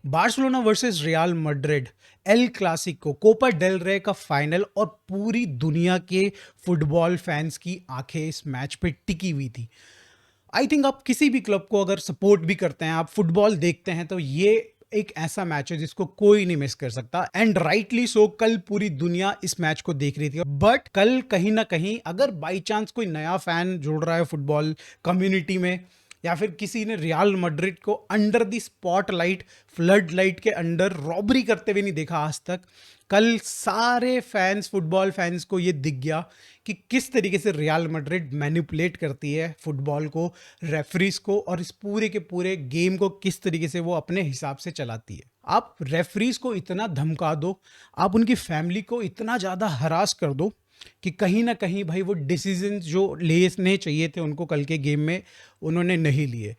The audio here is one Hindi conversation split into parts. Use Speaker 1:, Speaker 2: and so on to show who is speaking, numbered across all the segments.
Speaker 1: Barcelona versus Real Madrid, El Clasico, Copa del Rey का फाइनल और पूरी दुनिया के फुटबॉल फैंस की आंखें इस मैच पे टिकी हुई थी। आई थिंक आप किसी भी क्लब को अगर सपोर्ट भी करते हैं, आप फुटबॉल देखते हैं, तो ये एक ऐसा मैच है जिसको कोई नहीं मिस कर सकता। एंड राइटली सो, कल पूरी दुनिया इस मैच को देख रही थी। बट कल कहीं ना कहीं अगर बाई चांस कोई नया फैन जुड़ रहा है फुटबॉल कम्युनिटी में, या फिर किसी ने रियल मैड्रिड को under the spotlight, flood light के अंडर रॉबरी करते हुए नहीं देखा आज तक, कल सारे फैंस, फुटबॉल फैंस को ये दिख गया कि किस तरीके से रियल मैड्रिड मैनिपुलेट करती है फुटबॉल को, रेफरीज को, और इस पूरे के पूरे गेम को किस तरीके से वो अपने हिसाब से चलाती है। आप रेफरीज को इतना धमका दो, आप उनकी फैमिली को इतना ज़्यादा हरास कर दो कि कहीं ना कहीं भाई वो डिसीजन जो लेने चाहिए थे उनको कल के गेम में, उन्होंने नहीं लिए।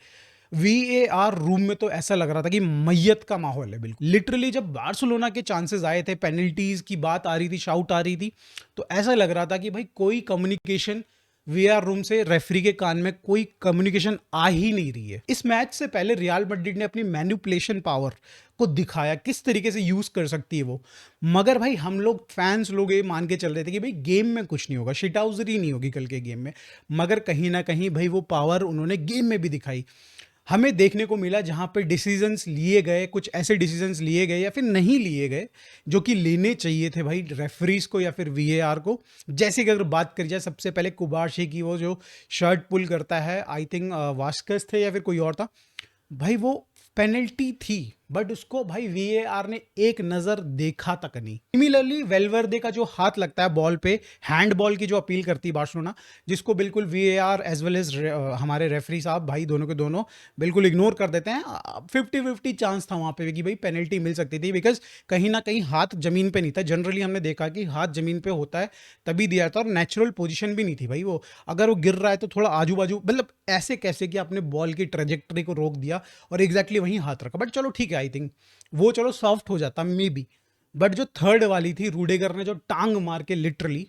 Speaker 1: वीएआर रूम में तो ऐसा लग रहा था कि मैयत का माहौल है बिल्कुल। लिटरली जब बार्सिलोना के चांसेस आए थे, पेनल्टीज की बात आ रही थी, शाउट आ रही थी, तो ऐसा लग रहा था कि भाई कोई कम्युनिकेशन वीआर रूम से रेफरी के कान में कोई कम्युनिकेशन आ ही नहीं रही है। इस मैच से पहले रियल मैड्रिड ने अपनी मैनिपुलेशन पावर को दिखाया, किस तरीके से यूज कर सकती है वो। मगर भाई हम लोग फैंस लोग ये मान के चल रहे थे कि भाई गेम में कुछ नहीं होगा, शिटहाउजरी नहीं होगी कल के गेम में। मगर कहीं ना कहीं भाई वो पावर उन्होंने गेम में भी दिखाई। हमें देखने को मिला जहां पे डिसीजंस लिए गए, कुछ ऐसे डिसीजंस लिए गए या फिर नहीं लिए गए जो कि लेने चाहिए थे भाई रेफरीज को या फिर वीएआर को। जैसे कि अगर बात करी जाए, सबसे पहले कुबार्शी की वो जो शर्ट पुल करता है, आई थिंक वास्कस थे या फिर कोई और था, भाई वो पेनल्टी थी, बट उसको भाई वीएआर ने एक नजर देखा तक नहीं। सिमिलरली वेलवर्दे का जो हाथ लगता है बॉल पे, हैंड बॉल की जो अपील करती है बार्सिलोना, जिसको बिल्कुल वीएआर एज वेल एज हमारे रेफरी साहब भाई दोनों के दोनों बिल्कुल इग्नोर कर देते हैं। 50-50 चांस था वहां पे कि भाई पेनल्टी मिल सकती थी, बिकॉज कहीं ना कहीं हाथ जमीन पे नहीं था। जनरली हमने देखा कि हाथ जमीन पे होता है तभी दिया था, और नेचुरल पोजिशन भी नहीं थी भाई वो। अगर वो गिर रहा है तो थोड़ा आजू बाजू, मतलब ऐसे कैसे कि आपने बॉल की ट्रेजेक्टरी को रोक दिया और एग्जैक्टली वहीं हाथ रखा। बट चलो ठीक है, आई थिंक वो चलो सॉफ्ट हो जाता मे बी। बट जो थर्ड वाली थी, रूडेगर ने जो टांग मार के लिटरली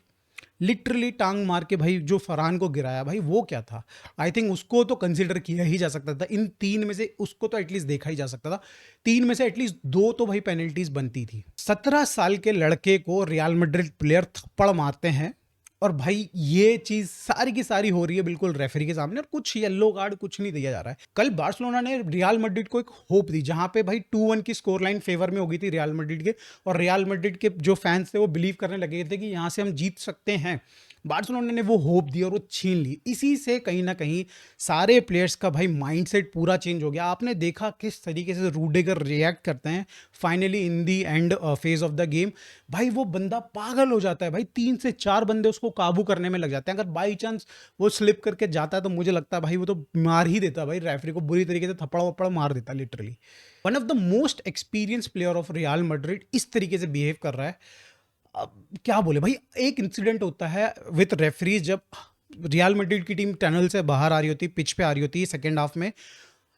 Speaker 1: लिटरली टांग मार के भाई जो फरहान को गिराया, भाई वो क्या था। आई थिंक उसको तो कंसिडर किया ही जा सकता था। इन तीन में से उसको तो एटलीस्ट देखा ही जा सकता था। तीन में से एटलीस्ट दो तो भाई पेनल्टीज बनती थी। 17 साल के लड़के को रियल मैड्रिड प्लेयर थप्पड़ मारते हैं, और भाई ये चीज सारी की सारी हो रही है बिल्कुल रेफरी के सामने, और कुछ येलो कार्ड कुछ नहीं दिया जा रहा है। कल बार्सिलोना ने रियल मैड्रिड को एक होप दी, जहां पे भाई 2-1 की स्कोर लाइन फेवर में हो गई थी रियल मैड्रिड के, और रियल मैड्रिड के जो फैंस थे वो बिलीव करने लगे थे कि यहां से हम जीत सकते हैं। बार्सिलोना ने वो होप दी और वो छीन ली। इसी से कहीं ना कहीं सारे प्लेयर्स का भाई माइंडसेट पूरा चेंज हो गया। आपने देखा किस तरीके से रूडेगर रिएक्ट करते हैं finally in the and phase of the game. भाई वो बंदा पागल हो जाता है भाई, 3 से 4 बंदे उसको काबू करने में लग जाते हैं। अगर बाई चांस वो स्लिप करके जाता है तो मुझे लगता है भाई वो तो मार ही देता भाई, रेफरी को बुरी तरीके से थप्पड़ वप्पड़ मार देता literally. One of the most experience player of real Madrid इस तरीके से बिहेव कर रहा है। अब क्या बोले भाई, एक इंसिडेंट होता है विथ रेफरीज, जब रियल मैड्रिड की टीम टनल से बाहर आ रही होती, पिच पे आ रही होती है सेकेंड हाफ में,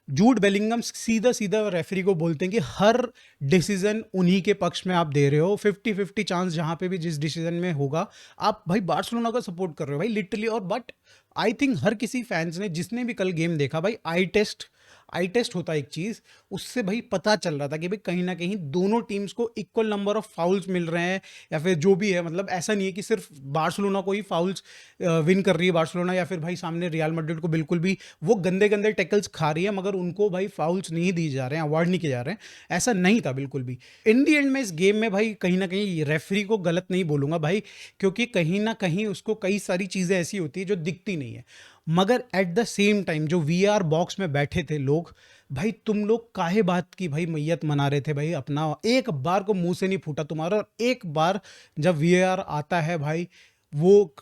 Speaker 1: जूड बेलिंगम सीधा सीधा रेफरी को बोलते हैं कि हर डिसीजन उन्हीं के पक्ष में आप दे रहे हो, 50-50 चांस जहां पे भी जिस डिसीजन में होगा आप भाई बार्सिलोना का सपोर्ट कर रहे हो भाई लिटरली। और बट आई थिंक हर किसी फैंस ने जिसने भी कल गेम देखा भाई, आई टेस्ट होता है एक चीज, उससे भाई पता चल रहा था कि भाई कहीं ना कहीं दोनों टीम्स को इक्वल नंबर ऑफ फाउल्स मिल रहे हैं, या फिर जो भी है, मतलब ऐसा नहीं है कि सिर्फ बार्सिलोना को ही फाउल्स विन कर रही है बार्सिलोना, या फिर भाई सामने रियल मैड्रिड को बिल्कुल भी वो गंदे गंदे टैकल्स खा रही है मगर उनको भाई फाउल्स नहीं दिए जा रहे हैं, अवार्ड नहीं किए जा रहे हैं। ऐसा नहीं था बिल्कुल भी। इन दी एंड में इस गेम में भाई कहीं ना कहीं रेफरी को गलत नहीं बोलूंगा भाई, क्योंकि कहीं ना कहीं उसको कई सारी चीजें ऐसी होती है जो दिखती नहीं है। मगर एट द सेम टाइम जो वीआर बॉक्स में बैठे थे लोग, भाई तुम लोग काहे बात की भाई मैयत मना रहे थे भाई अपना, एक बार को मुंह से नहीं फूटा तुम्हारा। और एक बार जब वीआर आता है भाई, वो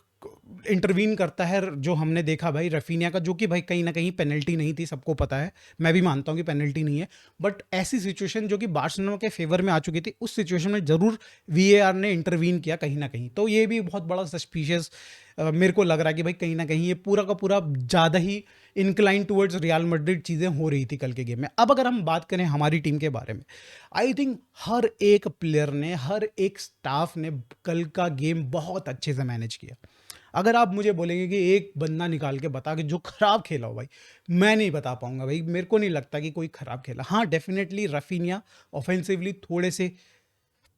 Speaker 1: इंटरवीन करता है, जो हमने देखा भाई रफीनिया का, जो कि भाई कहीं ना कहीं पेनल्टी नहीं थी, सबको पता है, मैं भी मानता हूँ कि पेनल्टी नहीं है। बट ऐसी सिचुएशन जो कि बार्सिलोना के फेवर में आ चुकी थी, उस सिचुएशन में जरूर वीएआर ने इंटरवीन किया कहीं ना कहीं। तो ये भी बहुत बड़ा सस्पिशियस मेरे को लग रहा है कि भाई कहीं ना कहीं ये पूरा का पूरा ज़्यादा ही इंक्लाइन टुवर्ड्स रियल मैड्रिड चीज़ें हो रही थी कल के गेम में। अब अगर हम बात करें हमारी टीम के बारे में, आई थिंक हर एक प्लेयर ने, हर एक स्टाफ ने कल का गेम बहुत अच्छे से मैनेज किया। अगर आप मुझे बोलेंगे कि एक बंदा निकाल के बता कि जो खराब खेला हो भाई, मैं नहीं बता पाऊँगा भाई, मेरे को नहीं लगता कि कोई खराब खेला। हाँ, डेफ़िनेटली राफ़िनिया ऑफ़ेंसिवली थोड़े से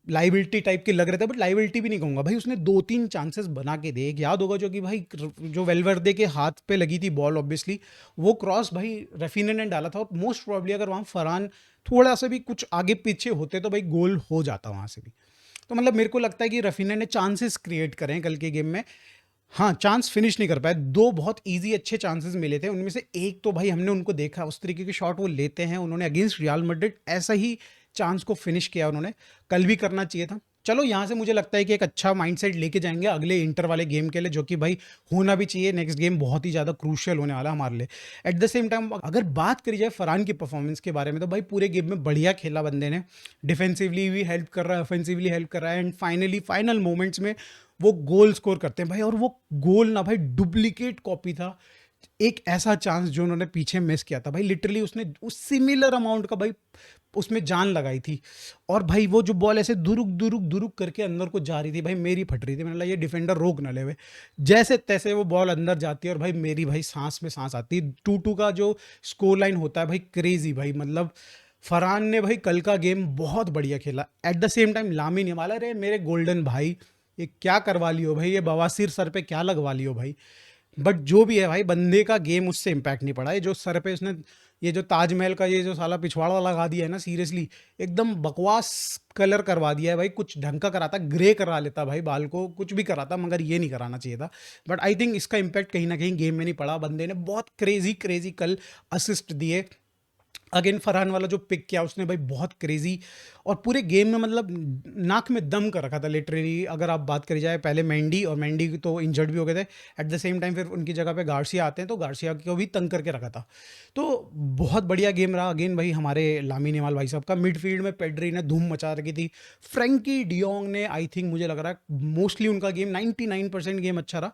Speaker 1: लायबिलिटी टाइप के लग रहे थे, बट लायबिलिटी भी नहीं कहूँगा भाई, उसने 2-3 चांसेस बना के दिए। एक याद होगा जो कि भाई जो वेलवर्दे के हाथ पे लगी थी बॉल ऑब्वियसली, वो क्रॉस भाई रफीना ने डाला था और मोस्ट प्रोबेबली अगर वहाँ फरहान थोड़ा सा भी कुछ आगे पीछे होते तो भाई गोल हो जाता वहाँ से भी। तो मतलब मेरे को लगता है कि रफीना ने चांसेस क्रिएट करे हैं कल के गेम में। हाँ, चांस फिनिश नहीं कर पाए। 2 बहुत ईज़ी अच्छे चांसेस मिले थे, उनमें से एक तो भाई हमने उनको देखा, उस तरीके के शॉट वो लेते हैं, उन्होंने अगेंस्ट रियल मैड्रिड ऐसा ही चांस को फिनिश किया उन्होंने, कल भी करना चाहिए था। चलो यहाँ से मुझे लगता है कि एक अच्छा माइंडसेट लेके जाएँगे अगले इंटर वाले गेम के लिए, जो कि भाई होना भी चाहिए। नेक्स्ट गेम बहुत ही ज़्यादा क्रूशियल होने वाला है हमारे लिए। एट द सेम टाइम अगर बात करी जाए फरहान की परफॉर्मेंस के बारे में, तो भाई पूरे गेम में बढ़िया खेला बंदे ने। डिफेंसिवली भी हेल्प कर रहा है, ऑफेंसिवली हेल्प कर रहा है, एंड फाइनली फाइनल मोमेंट्स में वो गोल स्कोर करते हैं भाई। और वो गोल ना भाई डुप्लीकेट कॉपी था, एक ऐसा चांस जो उन्होंने पीछे मिस किया था भाई, लिटरली उसने उस सिमिलर अमाउंट का भाई उसमें जान लगाई थी। और भाई वो जो बॉल ऐसे दुरुक दुरुक दुरुक करके अंदर को जा रही थी भाई, मेरी फट रही थी, मैंने लगा ये डिफेंडर रोक ना लेवे। जैसे तैसे वो बॉल अंदर जाती है और भाई मेरी भाई सांस में सांस आती है। 2-2 का जो स्कोर लाइन होता है भाई, क्रेजी भाई। मतलब फरहान ने भाई कल का गेम बहुत बढ़िया खेला। At the same time Lamine Yamal, अरे मेरे गोल्डन भाई, ये क्या करवा लियो भाई, ये बवासीर सर पे क्या लगवा लियो भाई। बट जो भी है भाई, बंदे का गेम उससे इम्पैक्ट नहीं पड़ा। ये जो सर पे उसने ये जो ताजमहल का ये जो साला पिछवाड़ा लगा दिया है ना, सीरियसली एकदम बकवास कलर करवा दिया है भाई। कुछ ढंग का कराता, ग्रे करा लेता भाई बाल को, कुछ भी कराता, मगर ये नहीं कराना चाहिए था। बट आई थिंक इसका इम्पैक्ट कहीं ना कहीं गेम में नहीं पड़ा। बंदे ने बहुत क्रेजी क्रेजी कल असिस्ट दिए। अगेन फरहान वाला जो पिक किया उसने भाई बहुत क्रेजी, और पूरे गेम में मतलब नाक में दम कर रखा था लिटरली। अगर आप बात करी जाए, पहले मेंडी, और मेंडी तो इंजर्ड भी हो गए थे। एट द सेम टाइम फिर उनकी जगह पे गार्सिया आते हैं, तो गार्सिया को भी तंग करके रखा था। तो बहुत बढ़िया गेम रहा अगेन भाई हमारे लामिन यमाल भाई साहब का। मिडफील्ड में पेड्री ने धूम मचा रखी थी। फ्रेंकी डियोंग ने, आई थिंक मुझे लग रहा है मोस्टली उनका गेम 99% गेम अच्छा रहा।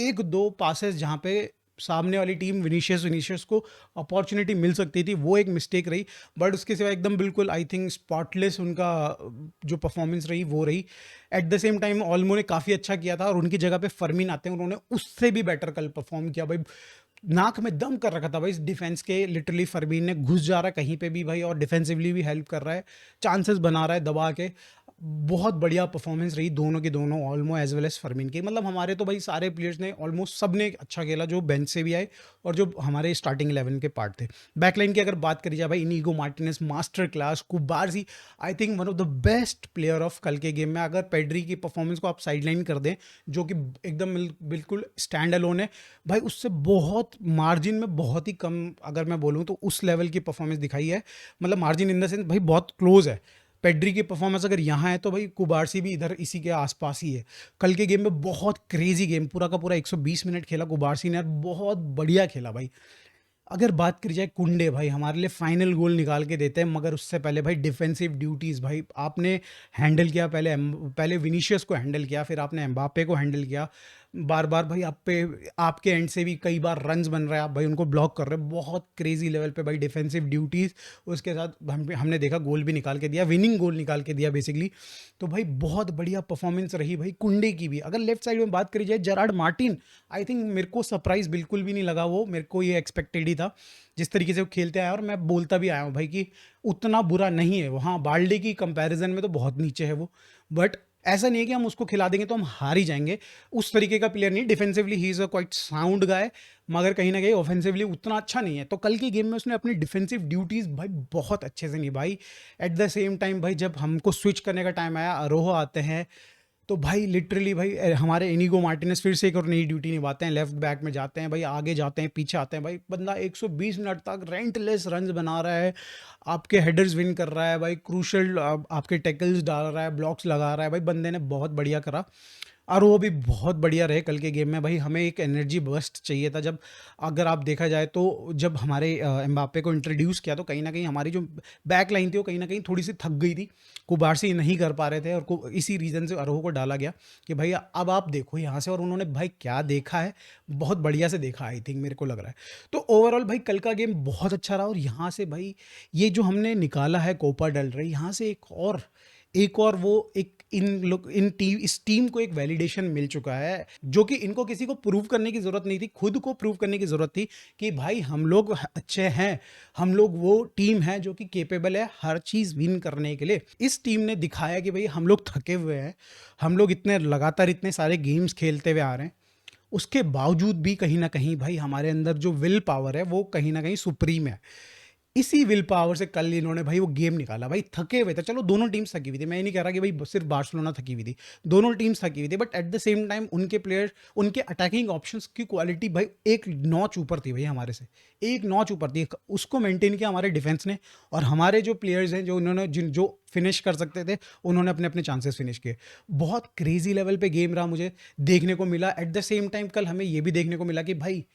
Speaker 1: एक दो पासेस जहाँ पे सामने वाली टीम विनीशियस विनीशियस को अपॉर्चुनिटी मिल सकती थी, वो एक मिस्टेक रही। बट उसके सिवा एकदम बिल्कुल आई थिंक स्पॉटलेस उनका जो परफॉर्मेंस रही वो रही। Eight the same time Olmo ने काफ़ी अच्छा किया था, और उनकी जगह पे फर्मीन आते हैं, उन्होंने उससे भी बेटर कल परफॉर्म किया भाई। नाक में दम कर रखा था भाई इस डिफेंस के, लिटरली फरमीन ने घुस जा रहा है कहीं पे भी भाई, और डिफेंसिवली भी हेल्प कर रहा है, चांसेस बना रहा है दबा के। बहुत बढ़िया परफॉर्मेंस रही दोनों की दोनों, ऑल्मो एज वेल एज फरमीन की। मतलब हमारे तो भाई सारे प्लेयर्स ने ऑलमोस्ट सब ने अच्छा खेला, जो बेंच से भी आए और जो हमारे स्टार्टिंग 11 के पार्ट थे। बैकलाइन की अगर बात करी जाए भाई, Inigo Martinez master class, Cubarsi I think one of the best player of कल के गेम में। अगर पेड्री की परफॉर्मेंस को आप साइडलाइन कर दें, जो कि एकदम बिल्कुल स्टैंड अलोन है भाई, उससे बहुत मार्जिन में बहुत ही कम अगर मैं बोलूँ तो उस लेवल की परफॉर्मेंस दिखाई है। मतलब मार्जिन इन द सेंस भाई बहुत क्लोज है। पेड्री की परफॉर्मेंस अगर यहाँ है तो भाई कुबारसी भी इधर इसी के आसपास ही है। कल के गेम में बहुत क्रेजी गेम, पूरा का पूरा 120 मिनट खेला कुबारसी ने, और बहुत बढ़िया खेला भाई। अगर बात करी जाए कुंडे भाई, हमारे लिए फाइनल गोल निकाल के देते हैं, मगर उससे पहले भाई डिफेंसिव ड्यूटीज़ भाई आपने हैंडल किया। पहले विनीशियस को हैंडल किया, फिर आपने एम्बापे को हैंडल किया। बार बार भाई आप पे आपके एंड से भी कई बार रन्स बन रहे हैं, आप भाई उनको ब्लॉक कर रहे हैं बहुत क्रेजी लेवल पे भाई डिफेंसिव ड्यूटीज़। उसके साथ हमने देखा गोल भी निकाल के दिया, विनिंग गोल निकाल के दिया बेसिकली। तो भाई बहुत बढ़िया परफॉर्मेंस रही भाई कुंडे की भी। अगर लेफ्ट साइड में बात करी जाए, जेरार्ड मार्टिन, आई थिंक मेरे को सरप्राइज बिल्कुल भी नहीं लगा वो, मेरे को ये एक्सपेक्टेड ही था जिस तरीके से वो खेलते आए। और मैं बोलता भी आया हूँ भाई कि उतना बुरा नहीं है वो। हाँ, बाल्डे की कंपैरिजन में तो बहुत नीचे है वो, बट ऐसा नहीं है कि हम उसको खिला देंगे तो हम हार ही जाएंगे। उस तरीके का प्लेयर नहीं। Defensively he is a quite sound guy, मगर कहीं ना कहीं ऑफेंसिवली उतना अच्छा नहीं है। तो कल की गेम में उसने अपनी डिफेंसिव ड्यूटीज़ भाई बहुत अच्छे से निभाई। एट द सेम टाइम भाई जब हमको स्विच करने का टाइम आया, अरोहो आते हैं, तो भाई लिटरली भाई हमारे इनीगो मार्टिनेज फिर से एक और नई ड्यूटी निभाते हैं। लेफ्ट बैक में जाते हैं भाई, आगे जाते हैं, पीछे आते हैं भाई। बंदा 120 मिनट तक रेंटलेस रन्स बना रहा है, आपके हेडर्स विन कर रहा है भाई, क्रूशल आपके टैकल्स डाल रहा है, ब्लॉक्स लगा रहा है भाई। बंदे ने बहुत बढ़िया करा, और वो भी बहुत बढ़िया रहे कल के गेम में भाई। हमें एक एनर्जी बर्स्ट चाहिए था, जब अगर आप देखा जाए तो जब हमारे एम्बापे को इंट्रोड्यूस किया, तो कहीं ना कहीं हमारी जो बैक लाइन थी वो कहीं ना कहीं थोड़ी सी थक गई थी। कुबारसी नहीं कर पा रहे थे, और इसी रीज़न से अरोहो को डाला गया कि भाई अब आप देखो यहाँ से। और उन्होंने भाई क्या देखा है, बहुत बढ़िया से देखा आई थिंक, मेरे को लग रहा है। तो ओवरऑल भाई कल का गेम बहुत अच्छा रहा। और यहाँ से भाई ये जो हमने निकाला है कोपा डेल रे, यहाँ से एक और वो एक इस टीम को एक वैलिडेशन मिल चुका है, जो कि इनको किसी को प्रूव करने की ज़रूरत नहीं थी, खुद को प्रूव करने की ज़रूरत थी कि भाई हम लोग अच्छे हैं, हम लोग वो टीम है जो कि कैपेबल है हर चीज़ विन करने के लिए। इस टीम ने दिखाया कि भाई हम लोग थके हुए हैं, हम लोग इतने लगातार इतने सारे गेम्स खेलते हुए आ रहे हैं, उसके बावजूद भी कहीं न कहीं भाई हमारे अंदर जो विल पावर है वो कहीं न कहीं सुप्रीम है। इसी विल पावर से कल इन्होंने भाई वो गेम निकाला। भाई थके हुए थे, चलो दोनों टीम्स थकी हुई थी, मैं ये नहीं कह रहा कि भाई सिर्फ बार्सिलोना थकी हुई थी, दोनों टीम्स थकी हुई थी, but at the same time उनके प्लेयर, उनके अटैकिंग ऑप्शंस की क्वालिटी भाई एक नॉच ऊपर थी भाई हमारे से, एक नॉच ऊपर थी। उसको मेंटेन किया हमारे डिफेंस ने, और हमारे जो प्लेयर्स हैं जो उन्होंने जो फिनिश कर सकते थे उन्होंने अपने अपने चांसेस फिनिश किए। बहुत क्रेजी लेवल पे गेम रहा, मुझे देखने को मिला। एट द सेम टाइम कल हमें ये भी देखने को मिला कि भाई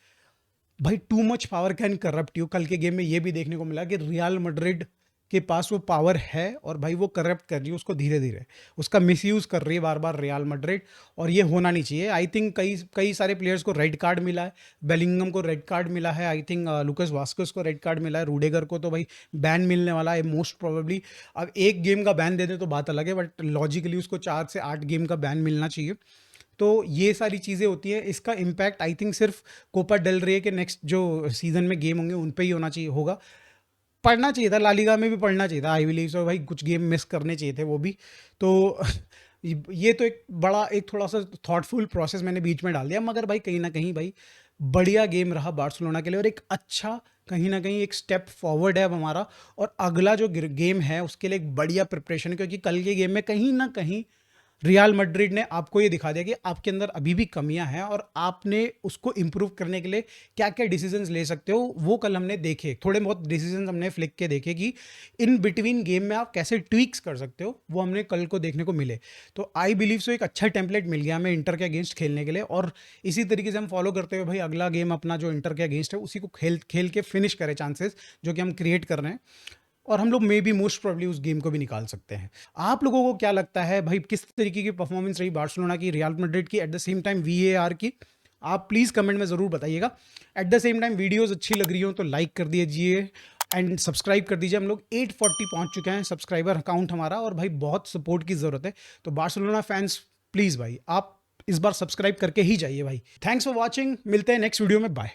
Speaker 1: भाई too much power can corrupt you. कल के गेम में ये भी देखने को मिला कि रियल मैड्रिड के पास वो पावर है और भाई वो करप्ट कर रही है उसको, धीरे धीरे उसका मिसयूज कर रही है बार बार रियल मैड्रिड, और ये होना नहीं चाहिए। आई थिंक कई कई सारे प्लेयर्स को रेड कार्ड मिला है, बेलिंगम को रेड कार्ड मिला है, आई थिंक लुकस वास्कोस को रेड कार्ड मिला है, रूडेगर को तो भाई बैन मिलने वाला है मोस्ट प्रोबेबली। अब एक गेम का बैन दे दे तो बात अलग है, बट लॉजिकली उसको 4 से 8 गेम का बैन मिलना चाहिए। तो ये सारी चीज़ें होती हैं, इसका इम्पैक्ट आई थिंक सिर्फ कोपा डेल रे के नेक्स्ट जो सीजन में गेम होंगे उन पे ही होना चाहिए, होगा। पढ़ना चाहिए था, ला लीगा में भी पढ़ना चाहिए था, आई बिलीव सो भाई, कुछ गेम मिस करने चाहिए थे वो भी। तो ये तो एक बड़ा, एक थोड़ा सा थॉटफुल प्रोसेस मैंने बीच में डाल दिया, मगर भाई कहीं ना कहीं भाई बढ़िया गेम रहा बार्सिलोना के लिए, और एक अच्छा कहीं ना कहीं एक स्टेप फॉरवर्ड है अब हमारा। और अगला जो गेम है उसके लिए एक बढ़िया प्रिपरेशन, क्योंकि कल के गेम में कहीं ना कहीं रियल मैड्रिड ने आपको ये दिखा दिया कि आपके अंदर अभी भी कमियां हैं और आपने उसको इंप्रूव करने के लिए क्या क्या डिसीजंस ले सकते हो, वो कल हमने देखे। थोड़े बहुत डिसीजंस हमने फ्लिक के देखे कि इन बिटवीन गेम में आप कैसे ट्वीक्स कर सकते हो, वो हमने कल को देखने को मिले। तो आई बिलीव सो एक अच्छा टेम्पलेट मिल गया हमें इंटर के अगेंस्ट खेलने के लिए, और इसी तरीके से हम फॉलो करते हुए भाई अगला गेम अपना जो इंटर के अगेंस्ट है उसी को खेल खेल के फिनिश करें चांसेस जो कि हम क्रिएट कर रहे हैं, और हम लोग मे बी मोस्ट प्रोबेबली उस गेम को भी निकाल सकते हैं। आप लोगों को क्या लगता है भाई, किस तरीके की परफॉर्मेंस रही बार्सिलोना की, रियल मैड्रिड की, eight the same time VAR की? आप प्लीज़ कमेंट में ज़रूर बताइएगा। Eight the same time videos अच्छी लग रही हो तो लाइक कर दीजिए एंड सब्सक्राइब कर दीजिए। हम लोग 840 पहुंच चुके हैं सब्सक्राइबर अकाउंट हमारा, और भाई बहुत सपोर्ट की ज़रूरत है। तो बार्सिलोना फैंस प्लीज़ भाई आप इस बार सब्सक्राइब करके ही जाइए भाई। थैंक्स फॉर वॉचिंग, मिलते हैं नेक्स्ट वीडियो में, बाय।